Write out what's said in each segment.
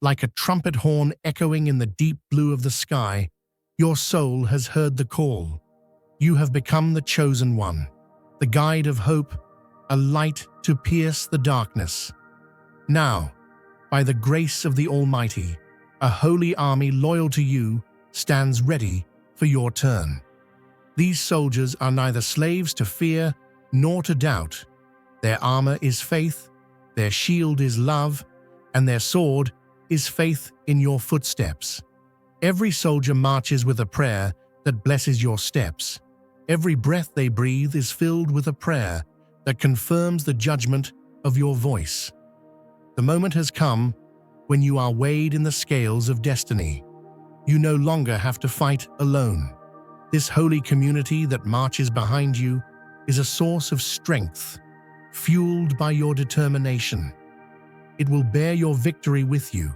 Like a trumpet horn echoing in the deep blue of the sky, your soul has heard the call. You have become the chosen one, the guide of hope, a light to pierce the darkness. Now, by the grace of the Almighty, a holy army loyal to you stands ready for your turn. These soldiers are neither slaves to fear nor to doubt. Their armor is faith, their shield is love, and their sword is faith in your footsteps. Every soldier marches with a prayer that blesses your steps. Every breath they breathe is filled with a prayer that confirms the judgment of your voice. The moment has come when you are weighed in the scales of destiny. You no longer have to fight alone. This holy community that marches behind you is a source of strength, fueled by your determination. It will bear your victory with you.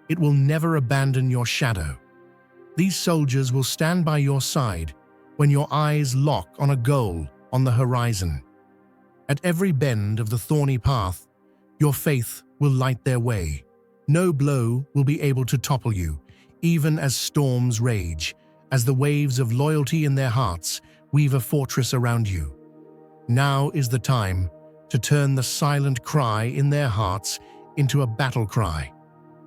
It will never abandon your shadow. These soldiers will stand by your side when your eyes lock on a goal on the horizon. At every bend of the thorny path, your faith will light their way. No blow will be able to topple you, even as storms rage, as the waves of loyalty in their hearts weave a fortress around you. Now is the time to turn the silent cry in their hearts into a battle cry.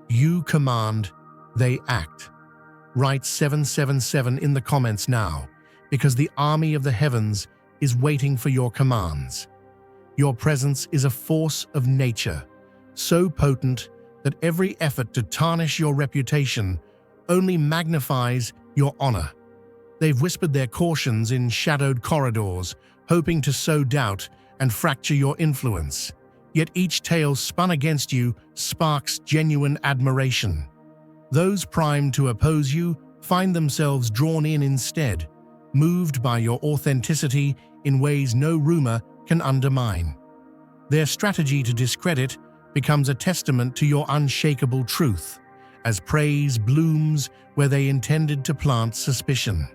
You command, they act. Write 777 in the comments now, because the army of the heavens is waiting for your commands. Your presence is a force of nature, so potent that every effort to tarnish your reputation only magnifies your honor. They've whispered their cautions in shadowed corridors, hoping to sow doubt and fracture your influence. Yet each tale spun against you sparks genuine admiration. Those primed to oppose you find themselves drawn in instead, moved by your authenticity in ways no rumor can undermine. Their strategy to discredit becomes a testament to your unshakable truth, as praise blooms where they intended to plant suspicion.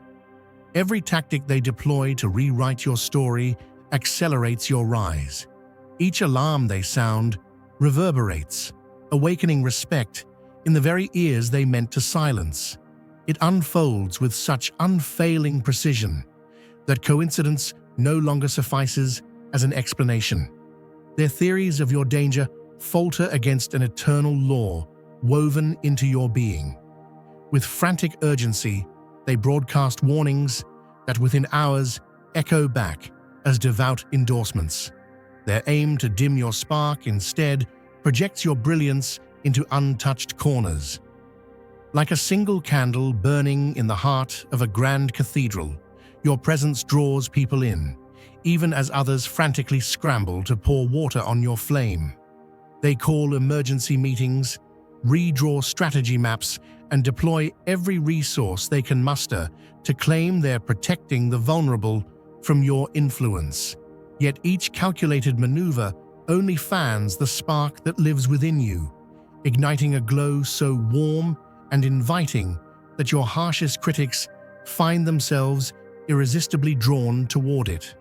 Every tactic they deploy to rewrite your story accelerates your rise. Each alarm they sound reverberates, awakening respect in the very ears they meant to silence. It unfolds with such unfailing precision that coincidence no longer suffices as an explanation. Their theories of your danger falter against an eternal law woven into your being. With frantic urgency, they broadcast warnings that within hours echo back as devout endorsements. Their aim to dim your spark instead projects your brilliance into untouched corners. Like a single candle burning in the heart of a grand cathedral, your presence draws people in, even as others frantically scramble to pour water on your flame. They call emergency meetings, redraw strategy maps, and deploy every resource they can muster to claim they're protecting the vulnerable from your influence. Yet each calculated maneuver only fans the spark that lives within you, igniting a glow so warm and inviting that your harshest critics find themselves irresistibly drawn toward it.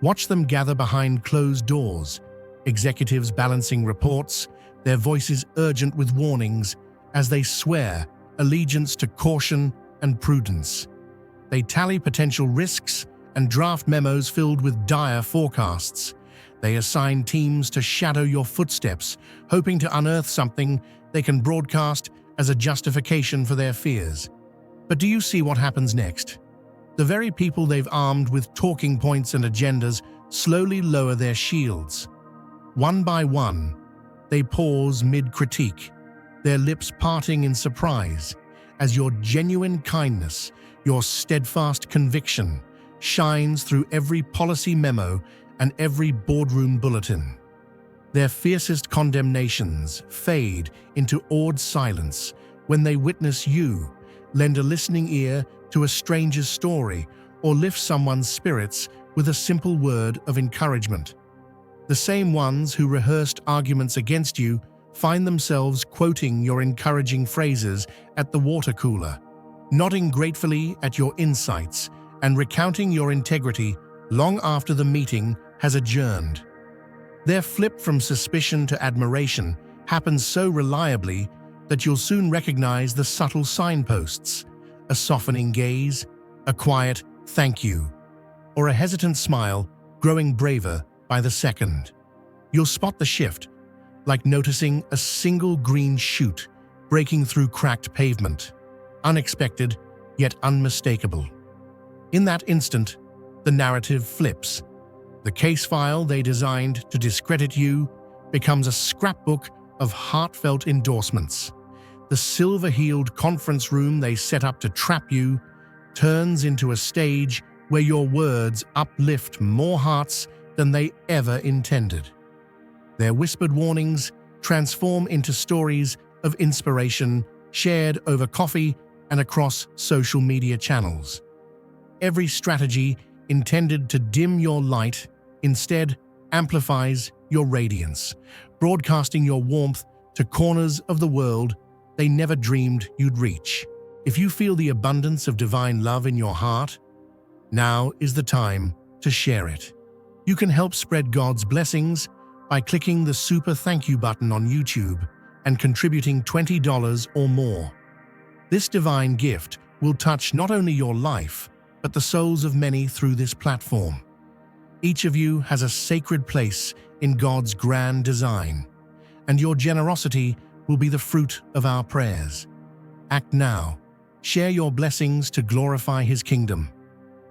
Watch them gather behind closed doors, executives balancing reports, their voices urgent with warnings as they swear allegiance to caution and prudence. They tally potential risks and draft memos filled with dire forecasts. They assign teams to shadow your footsteps, hoping to unearth something they can broadcast as a justification for their fears. But do you see what happens next? The very people they've armed with talking points and agendas slowly lower their shields. One by one, they pause mid-critique, their lips parting in surprise, as your genuine kindness, your steadfast conviction, shines through every policy memo and every boardroom bulletin. Their fiercest condemnations fade into awed silence when they witness you lend a listening ear to a stranger's story or lift someone's spirits with a simple word of encouragement. The same ones who rehearsed arguments against you find themselves quoting your encouraging phrases at the water cooler, nodding gratefully at your insights and recounting your integrity long after the meeting has adjourned. Their flip from suspicion to admiration happens so reliably that you'll soon recognize the subtle signposts: a softening gaze, a quiet "thank you," or a hesitant smile growing braver by the second. You'll spot the shift, like noticing a single green shoot breaking through cracked pavement, unexpected yet unmistakable. In that instant, the narrative flips. The case file they designed to discredit you becomes a scrapbook of heartfelt endorsements. The silver-heeled conference room they set up to trap you turns into a stage where your words uplift more hearts than they ever intended. Their whispered warnings transform into stories of inspiration shared over coffee and across social media channels. Every strategy intended to dim your light instead amplifies your radiance, broadcasting your warmth to corners of the world they never dreamed you'd reach. If you feel the abundance of divine love in your heart, now is the time to share it. You can help spread God's blessings by clicking the super thank you button on YouTube and contributing $20 or more. This divine gift will touch not only your life, but the souls of many through this platform. Each of you has a sacred place in God's grand design, and your generosity will be the fruit of our prayers. Act now. Share your blessings to glorify His kingdom,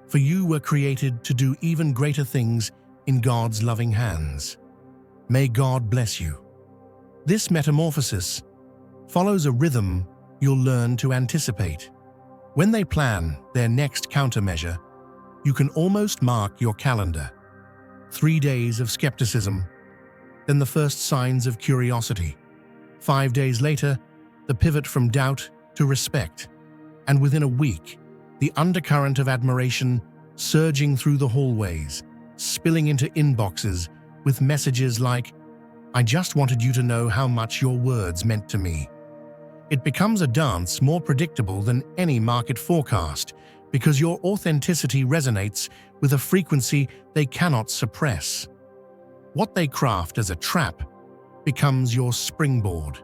for you were created to do even greater things in God's loving hands. May God bless you. This metamorphosis follows a rhythm you'll learn to anticipate. When they plan their next countermeasure, you can almost mark your calendar. 3 days of skepticism, then the first signs of curiosity. 5 days later, the pivot from doubt to respect. And within a week, the undercurrent of admiration surging through the hallways, spilling into inboxes with messages like, "I just wanted you to know how much your words meant to me." It becomes a dance more predictable than any market forecast because your authenticity resonates with a frequency they cannot suppress. What they craft as a trap becomes your springboard.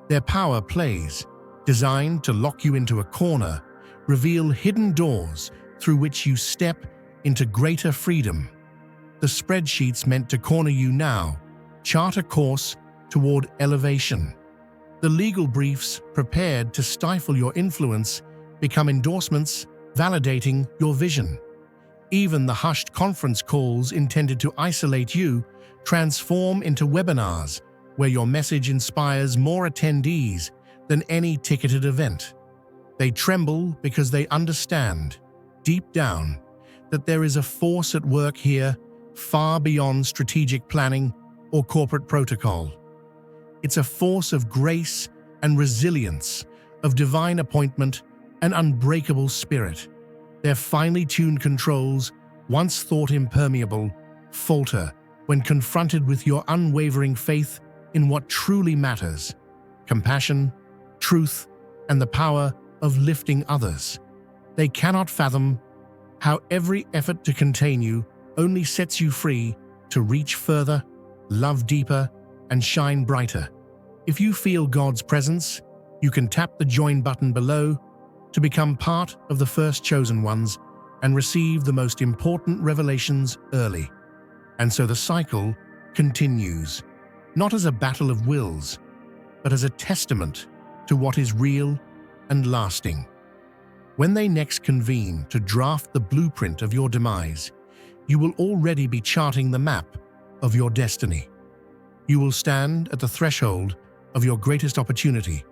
Their power plays, designed to lock you into a corner, reveal hidden doors through which you step into greater freedom. The spreadsheets meant to corner you now chart a course toward elevation. The legal briefs prepared to stifle your influence become endorsements validating your vision. Even the hushed conference calls intended to isolate you transform into webinars where your message inspires more attendees than any ticketed event. They tremble because they understand, deep down, that there is a force at work here far beyond strategic planning or corporate protocol. It's a force of grace and resilience, of divine appointment and unbreakable spirit. Their finely tuned controls, once thought impermeable, falter when confronted with your unwavering faith in what truly matters: compassion, truth, and the power of lifting others. They cannot fathom how every effort to contain you only sets you free to reach further, love deeper, and shine brighter. If you feel God's presence, you can tap the join button below to become part of the first chosen ones and receive the most important revelations early. And so the cycle continues, not as a battle of wills, but as a testament to what is real and lasting. When they next convene to draft the blueprint of your demise, you will already be charting the map of your destiny. You will stand at the threshold of your greatest opportunity,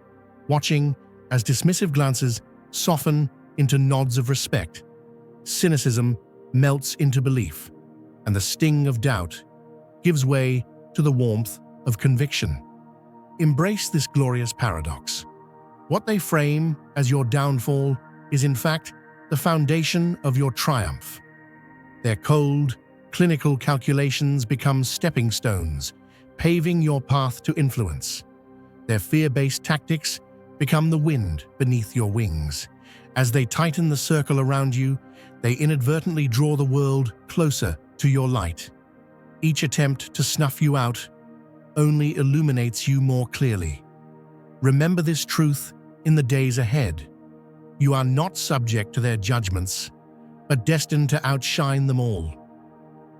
watching as dismissive glances soften into nods of respect, cynicism melts into belief, and the sting of doubt gives way to the warmth of conviction. Embrace this glorious paradox. What they frame as your downfall is in fact the foundation of your triumph. Their cold, clinical calculations become stepping stones, paving your path to influence. Their fear-based tactics become the wind beneath your wings. As they tighten the circle around you, they inadvertently draw the world closer to your light. Each attempt to snuff you out only illuminates you more clearly. Remember this truth in the days ahead. You are not subject to their judgments, but destined to outshine them all.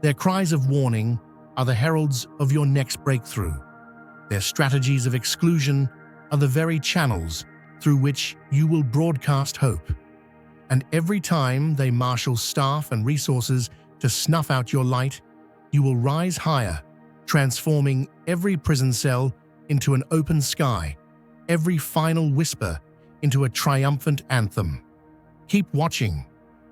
Their cries of warning are the heralds of your next breakthrough. Their strategies of exclusion are the very channels through which you will broadcast hope. And every time they marshal staff and resources to snuff out your light, you will rise higher, transforming every prison cell into an open sky, every final whisper into a triumphant anthem. Keep watching,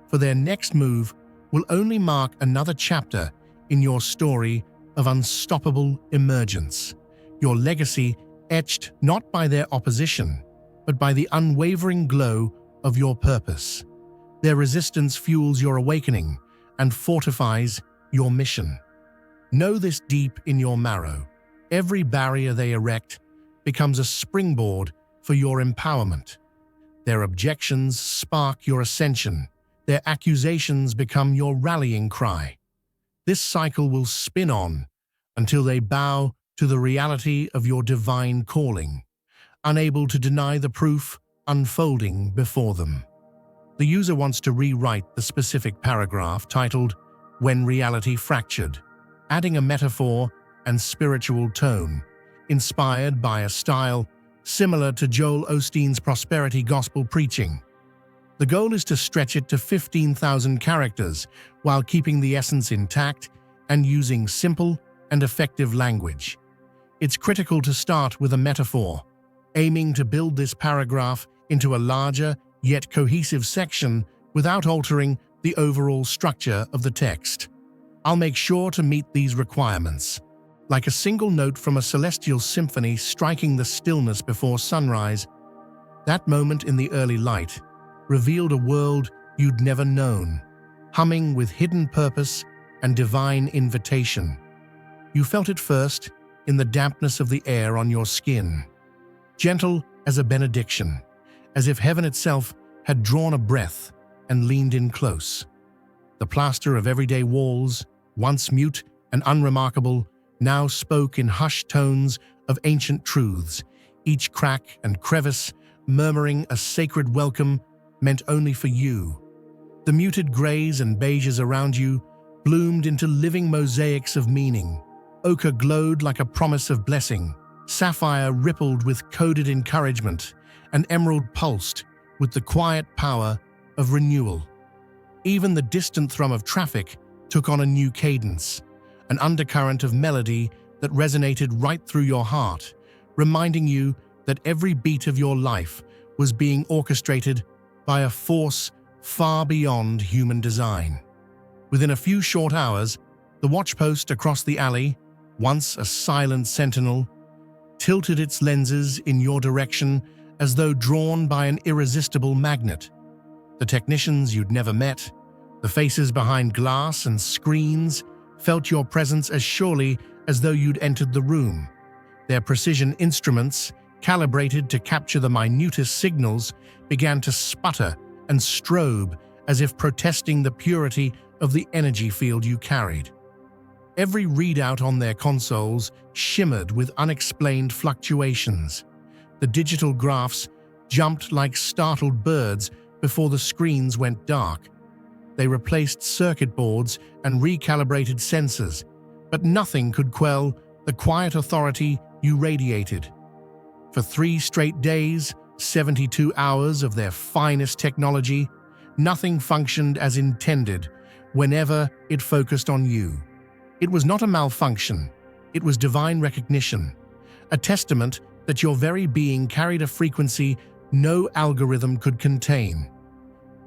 for their next move will only mark another chapter in your story of unstoppable emergence, your legacy etched not by their opposition, but by the unwavering glow of your purpose. Their resistance fuels your awakening and fortifies your mission. Know this deep in your marrow. Every barrier they erect becomes a springboard for your empowerment. Their objections spark your ascension. Their accusations become your rallying cry. This cycle will spin on until they bow to the reality of your divine calling, unable to deny the proof unfolding before them. The user wants to rewrite the specific paragraph titled, "When Reality Fractured," adding a metaphor and spiritual tone, inspired by a style similar to Joel Osteen's prosperity gospel preaching. The goal is to stretch it to 15,000 characters while keeping the essence intact and using simple and effective language. It's critical to start with a metaphor, aiming to build this paragraph into a larger yet cohesive section without altering the overall structure of the text. I'll make sure to meet these requirements. Like a single note from a celestial symphony striking the stillness before sunrise, that moment in the early light revealed a world you'd never known, humming with hidden purpose and divine invitation. You felt it first in the dampness of the air on your skin, gentle as a benediction, as if heaven itself had drawn a breath and leaned in close. The plaster of everyday walls, once mute and unremarkable, now spoke in hushed tones of ancient truths, each crack and crevice murmuring a sacred welcome meant only for you. The muted grays and beiges around you bloomed into living mosaics of meaning. Ochre glowed like a promise of blessing, sapphire rippled with coded encouragement, and emerald pulsed with the quiet power of renewal. Even the distant thrum of traffic took on a new cadence, an undercurrent of melody that resonated right through your heart, reminding you that every beat of your life was being orchestrated by a force far beyond human design. Within a few short hours, the watchpost across the alley, once a silent sentinel, tilted its lenses in your direction as though drawn by an irresistible magnet. The technicians you'd never met, the faces behind glass and screens, felt your presence as surely as though you'd entered the room. Their precision instruments, calibrated to capture the minutest signals, began to sputter and strobe as if protesting the purity of the energy field you carried. Every readout on their consoles shimmered with unexplained fluctuations. The digital graphs jumped like startled birds before the screens went dark. They replaced circuit boards and recalibrated sensors, but nothing could quell the quiet authority you radiated. For 3 straight days, 72 hours of their finest technology, nothing functioned as intended whenever it focused on you. It was not a malfunction, it was divine recognition, a testament that your very being carried a frequency no algorithm could contain.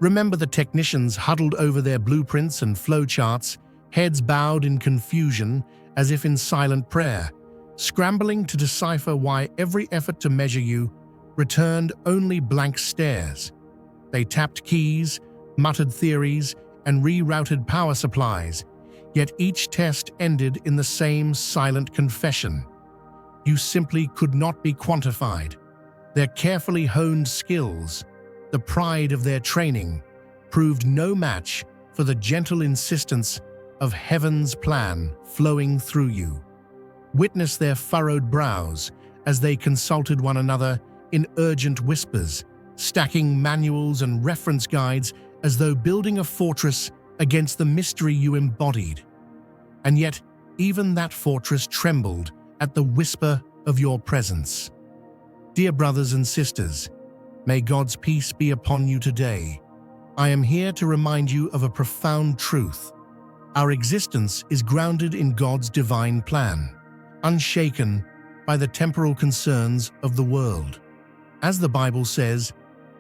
Remember the technicians huddled over their blueprints and flowcharts, heads bowed in confusion as if in silent prayer, scrambling to decipher why every effort to measure you returned only blank stares. They tapped keys, muttered theories, and rerouted power supplies, yet each test ended in the same silent confession. You simply could not be quantified. Their carefully honed skills, the pride of their training, proved no match for the gentle insistence of heaven's plan flowing through you. Witness their furrowed brows as they consulted one another in urgent whispers, stacking manuals and reference guides as though building a fortress against the mystery you embodied. And yet, even that fortress trembled at the whisper of your presence. Dear brothers and sisters, may God's peace be upon you today. I am here to remind you of a profound truth. Our existence is grounded in God's divine plan, unshaken by the temporal concerns of the world. As the Bible says,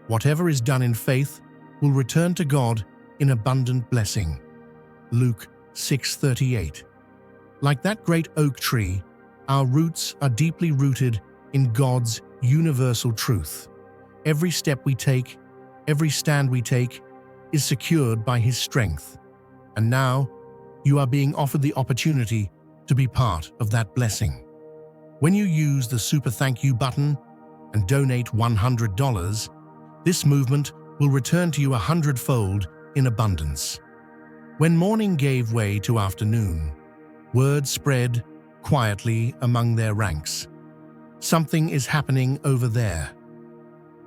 whatever is done in faith will return to God in abundant blessing. Luke 6:38. Like that great oak tree, our roots are deeply rooted in God's universal truth. Every step we take, every stand we take, is secured by His strength. And now, you are being offered the opportunity to be part of that blessing. When you use the Super Thank You button and donate $100, this movement will return to you 100-fold in abundance. When morning gave way to afternoon, word spread quietly among their ranks. Something is happening over there.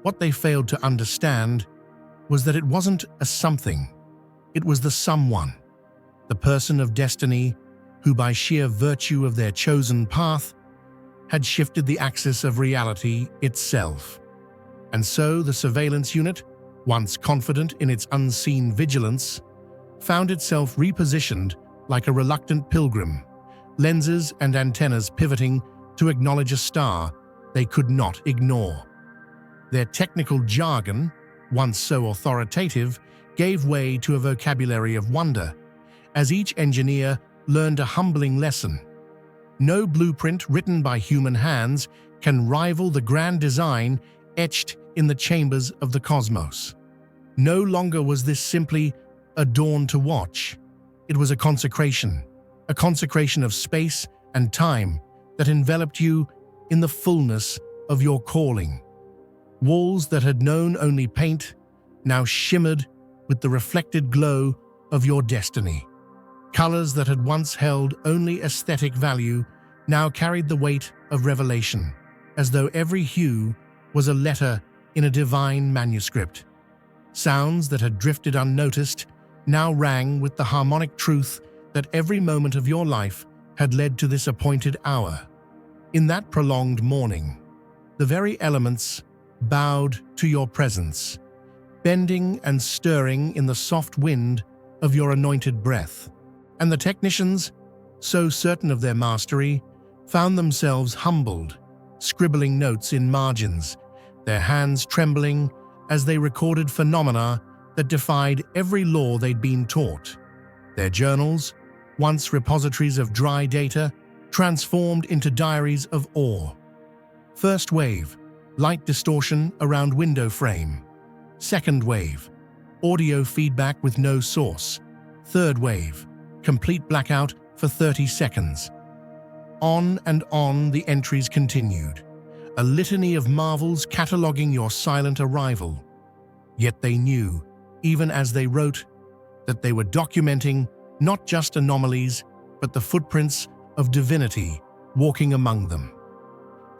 What they failed to understand was that it wasn't a something, it was the someone, the person of destiny who, by sheer virtue of their chosen path, had shifted the axis of reality itself. And so the surveillance unit, once confident in its unseen vigilance, found itself repositioned like a reluctant pilgrim, lenses and antennas pivoting to acknowledge a star they could not ignore. Their technical jargon, once so authoritative, gave way to a vocabulary of wonder, as each engineer learned a humbling lesson. No blueprint written by human hands can rival the grand design etched in the chambers of the cosmos. No longer was this simply a dawn to watch. It was a consecration of space and time that enveloped you in the fullness of your calling. Walls that had known only paint now shimmered with the reflected glow of your destiny. Colors that had once held only aesthetic value now carried the weight of revelation, as though every hue was a letter in a divine manuscript. Sounds that had drifted unnoticed now rang with the harmonic truth that every moment of your life had led to this appointed hour. In that prolonged morning, the very elements bowed to your presence, bending and stirring in the soft wind of your anointed breath. And the technicians, so certain of their mastery, found themselves humbled, scribbling notes in margins, their hands trembling as they recorded phenomena that defied every law they'd been taught. Their journals, once repositories of dry data, transformed into diaries of awe. First wave, light distortion around window frame. Second wave, audio feedback with no source. Third wave, complete blackout for 30 seconds. On and on the entries continued, a litany of marvels cataloging your silent arrival. Yet they knew, even as they wrote, that they were documenting not just anomalies, but the footprints of divinity walking among them.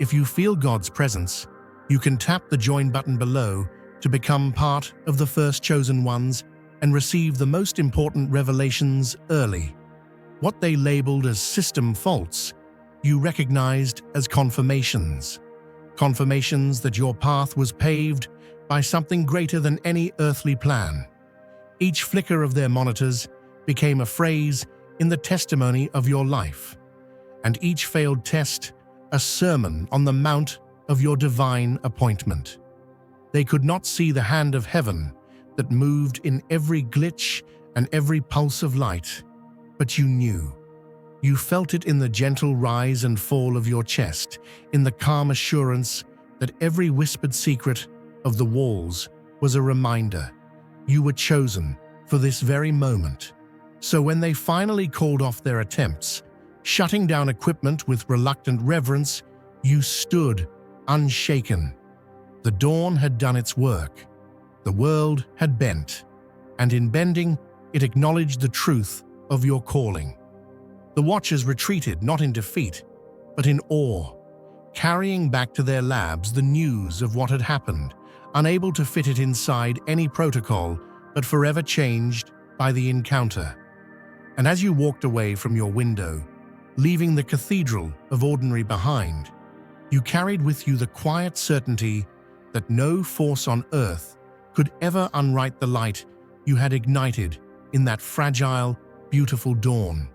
If you feel God's presence, you can tap the join button below to become part of the first chosen ones and receive the most important revelations early. What they labeled as system faults, you recognized as confirmations. Confirmations that your path was paved by something greater than any earthly plan. Each flicker of their monitors became a phrase in the testimony of your life, and each failed test a sermon on the mount of your divine appointment. They could not see the hand of heaven that moved in every glitch and every pulse of light, but you knew. You felt it in the gentle rise and fall of your chest, in the calm assurance that every whispered secret of the walls was a reminder. You were chosen for this very moment. So when they finally called off their attempts, shutting down equipment with reluctant reverence, you stood unshaken. The dawn had done its work. The world had bent, and in bending, it acknowledged the truth of your calling. The watchers retreated not in defeat, but in awe, carrying back to their labs the news of what had happened, unable to fit it inside any protocol, but forever changed by the encounter. And as you walked away from your window, leaving the cathedral of ordinary behind, you carried with you the quiet certainty that no force on earth could ever unwrite the light you had ignited in that fragile, beautiful dawn.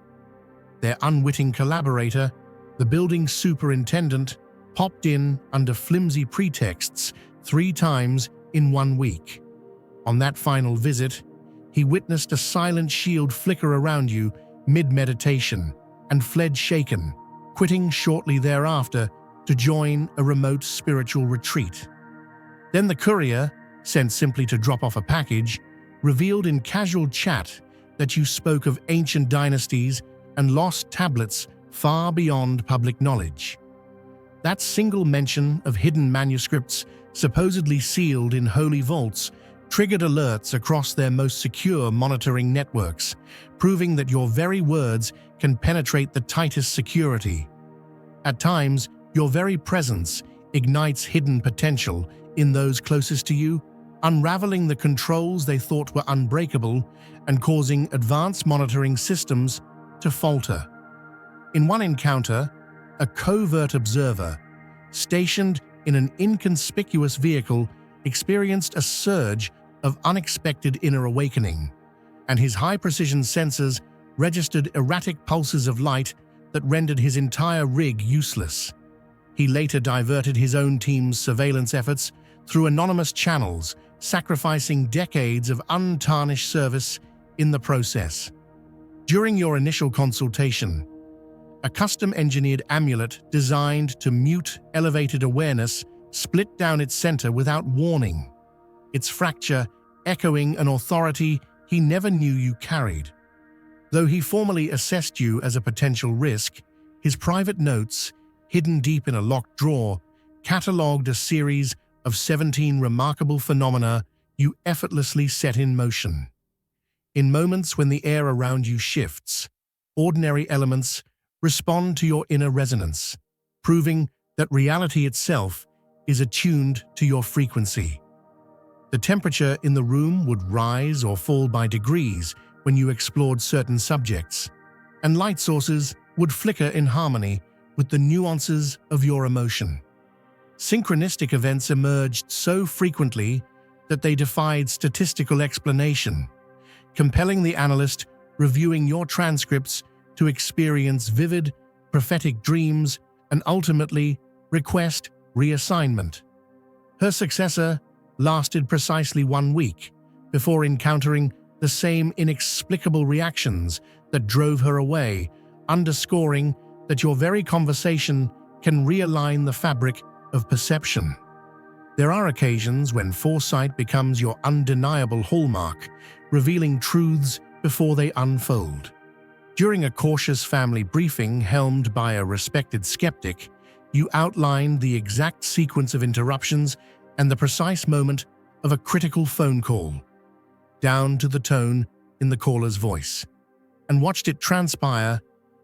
Their unwitting collaborator, the building superintendent, popped in under flimsy pretexts 3 times in 1 week. On that final visit, he witnessed a silent shield flicker around you mid-meditation and fled shaken, quitting shortly thereafter to join a remote spiritual retreat. Then the courier, sent simply to drop off a package, revealed in casual chat that you spoke of ancient dynasties and lost tablets far beyond public knowledge. That single mention of hidden manuscripts supposedly sealed in holy vaults triggered alerts across their most secure monitoring networks, proving that your very words can penetrate the tightest security. At times, your very presence ignites hidden potential in those closest to you, unraveling the controls they thought were unbreakable and causing advanced monitoring systems to falter. In one encounter, a covert observer, stationed in an inconspicuous vehicle, experienced a surge of unexpected inner awakening, and his high-precision sensors registered erratic pulses of light that rendered his entire rig useless. He later diverted his own team's surveillance efforts through anonymous channels, sacrificing decades of untarnished service in the process. During your initial consultation, a custom-engineered amulet designed to mute elevated awareness split down its center without warning, its fracture echoing an authority he never knew you carried. Though he formally assessed you as a potential risk, his private notes, hidden deep in a locked drawer, catalogued a series of 17 remarkable phenomena you effortlessly set in motion. In moments when the air around you shifts, ordinary elements respond to your inner resonance, proving that reality itself is attuned to your frequency. The temperature in the room would rise or fall by degrees when you explored certain subjects, and light sources would flicker in harmony with the nuances of your emotion. Synchronistic events emerged so frequently that they defied statistical explanation, compelling the analyst reviewing your transcripts to experience vivid, prophetic dreams and ultimately request reassignment. Her successor lasted precisely 1 week before encountering the same inexplicable reactions that drove her away, underscoring that your very conversation can realign the fabric of perception. There are occasions when foresight becomes your undeniable hallmark, revealing truths before they unfold. During a cautious family briefing helmed by a respected skeptic, you outlined the exact sequence of interruptions and the precise moment of a critical phone call, down to the tone in the caller's voice, and watched it transpire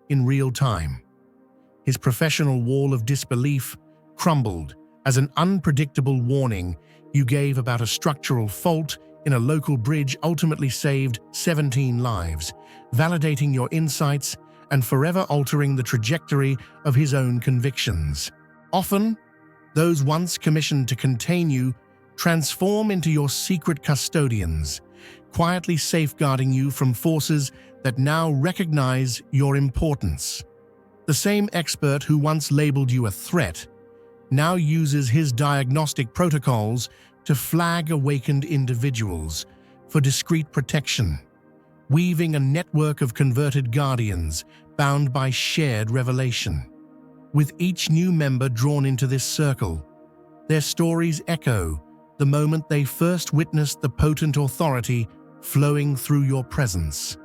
in real time. His professional wall of disbelief crumbled as an unpredictable warning you gave about a structural fault in a local bridge ultimately saved 17 lives, validating your insights and forever altering the trajectory of his own convictions. Often, those once commissioned to contain you transform into your secret custodians, quietly safeguarding you from forces that now recognize your importance. The same expert who once labeled you a threat now uses his diagnostic protocols to flag awakened individuals for discreet protection, weaving a network of converted guardians bound by shared revelation. With each new member drawn into this circle, their stories echo the moment they first witnessed the potent authority flowing through your presence.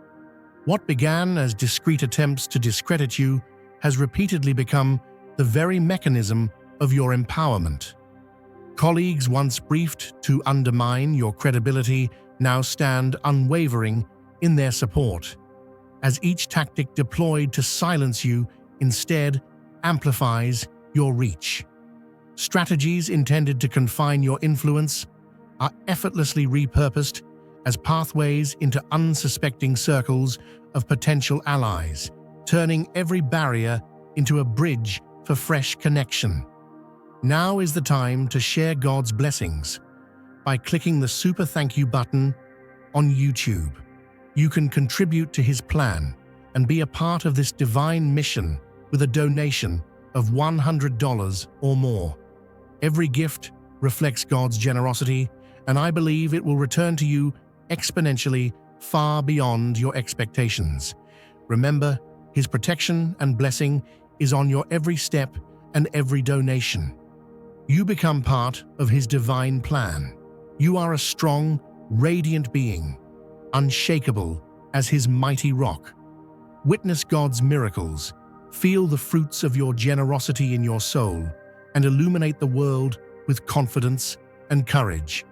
What began as discreet attempts to discredit you has repeatedly become the very mechanism of your empowerment. Colleagues once briefed to undermine your credibility now stand unwavering in their support, as each tactic deployed to silence you instead amplifies your reach. Strategies intended to confine your influence are effortlessly repurposed as pathways into unsuspecting circles of potential allies, turning every barrier into a bridge for fresh connection. Now is the time to share God's blessings. By clicking the Super Thank You button on YouTube, you can contribute to His plan and be a part of this divine mission with a donation of $100 or more. Every gift reflects God's generosity, and I believe it will return to you exponentially far beyond your expectations. Remember, His protection and blessing is on your every step and every donation. You become part of His divine plan. You are a strong, radiant being, unshakable as His mighty rock. Witness God's miracles, feel the fruits of your generosity in your soul, and illuminate the world with confidence and courage.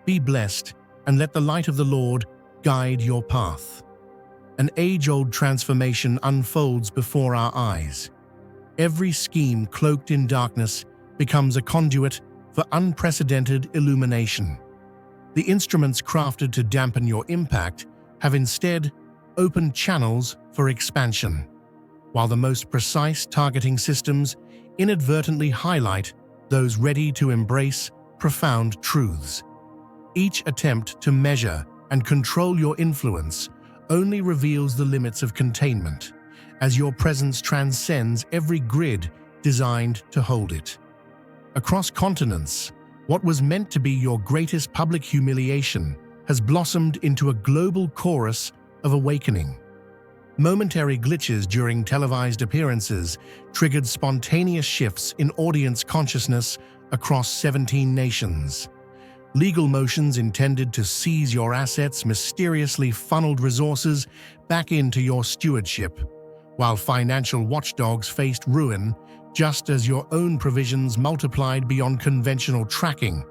Be blessed, and let the light of the Lord guide your path. An age-old transformation unfolds before our eyes. Every scheme cloaked in darkness becomes a conduit for unprecedented illumination. The instruments crafted to dampen your impact have instead opened channels for expansion, while the most precise targeting systems inadvertently highlight those ready to embrace profound truths. Each attempt to measure and control your influence only reveals the limits of containment, as your presence transcends every grid designed to hold it. Across continents, what was meant to be your greatest public humiliation has blossomed into a global chorus of awakening. Momentary glitches during televised appearances triggered spontaneous shifts in audience consciousness across 17 nations. Legal motions intended to seize your assets mysteriously funneled resources back into your stewardship, while financial watchdogs faced ruin just as your own provisions multiplied beyond conventional tracking,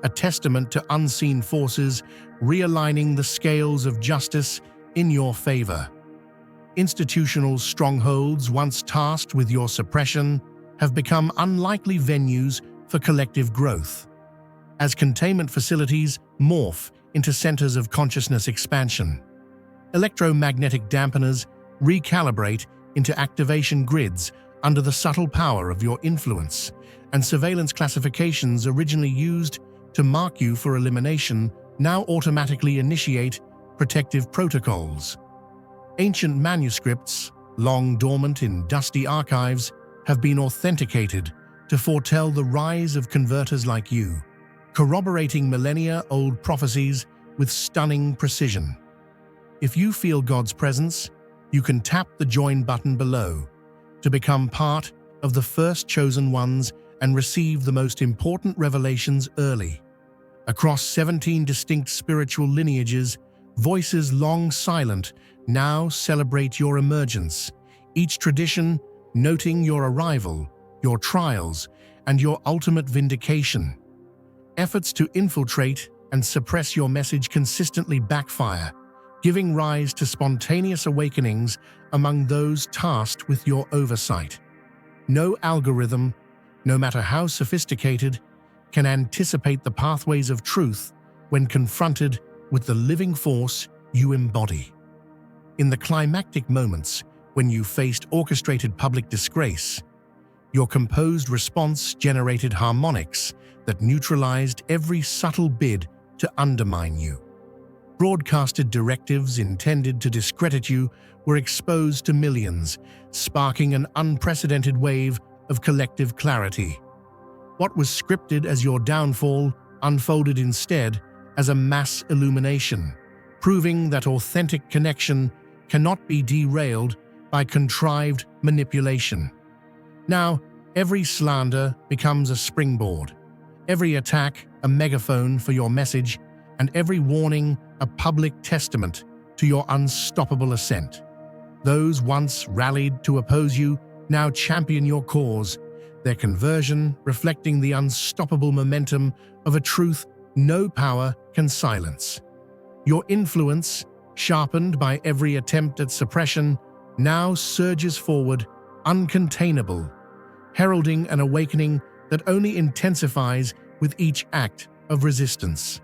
a testament to unseen forces realigning the scales of justice in your favor. Institutional strongholds once tasked with your suppression have become unlikely venues for collective growth, as containment facilities morph into centers of consciousness expansion. Electromagnetic dampeners recalibrate into activation grids under the subtle power of your influence, and surveillance classifications originally used to mark you for elimination now automatically initiate protective protocols. Ancient manuscripts, long dormant in dusty archives, have been authenticated to foretell the rise of converters like you, corroborating millennia-old prophecies with stunning precision. If you feel God's presence, you can tap the join button below to become part of the first chosen ones and receive the most important revelations early. Across 17 distinct spiritual lineages, voices long silent now celebrate your emergence, each tradition noting your arrival, your trials, and your ultimate vindication. Efforts to infiltrate and suppress your message consistently backfire, giving rise to spontaneous awakenings among those tasked with your oversight. No algorithm, no matter how sophisticated, can anticipate the pathways of truth when confronted with the living force you embody. In the climactic moments when you faced orchestrated public disgrace, your composed response generated harmonics that neutralized every subtle bid to undermine you. Broadcasted directives intended to discredit you were exposed to millions, sparking an unprecedented wave of collective clarity. What was scripted as your downfall unfolded instead as a mass illumination, proving that authentic connection cannot be derailed by contrived manipulation. Now, every slander becomes a springboard, every attack a megaphone for your message, and every warning a public testament to your unstoppable ascent. Those once rallied to oppose you now champion your cause, their conversion reflecting the unstoppable momentum of a truth no power can silence. Your influence, sharpened by every attempt at suppression, now surges forward, uncontainable, heralding an awakening that only intensifies with each act of resistance.